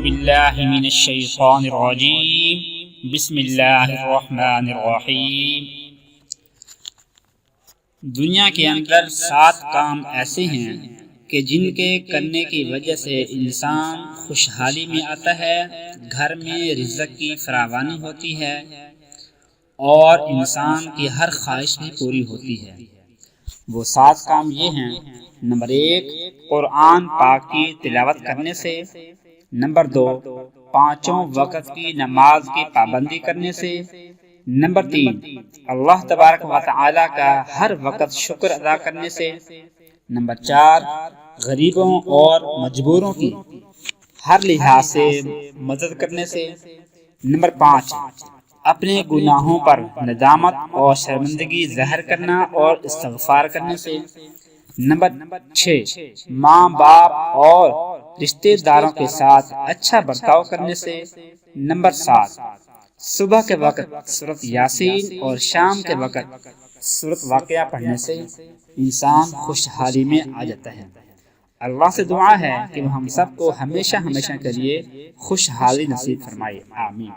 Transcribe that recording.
باللہ من الشیطان الرجیم بسم اللہ الرحمن الرحیم۔ دنیا کے اندر 7 کام ایسے ہیں کہ جن کے کرنے کی وجہ سے انسان خوشحالی میں آتا ہے، گھر میں رزق کی فراوانی ہوتی ہے اور انسان کی ہر خواہش بھی پوری ہوتی ہے۔ وہ 7 کام یہ ہیں: نمبر 1، قرآن پاک کی تلاوت کرنے سے۔ نمبر 2، 5 وقت کی نماز کی پابندی کرنے سے۔ نمبر 3، اللہ تبارک و تعالی کا ہر وقت شکر ادا کرنے سے۔ نمبر 4، غریبوں اور مجبوروں کی ہر لحاظ سے مدد کرنے سے۔ نمبر 5، اپنے گناہوں پر ندامت اور شرمندگی ظاہر کرنا اور استغفار کرنے سے۔ نمبر 6، ماں باپ اور رشتہ داروں کے ساتھ اچھا برتاؤ کرنے سے۔ نمبر 7، صبح کے وقت سورۃ یاسین اور شام کے وقت سورۃ واقعہ پڑھنے سے انسان خوشحالی میں آ جاتا ہے۔ اللہ سے دعا ہے کہ وہ ہم سب کو ہمیشہ کے لیے خوشحالی نصیب فرمائے، آمین۔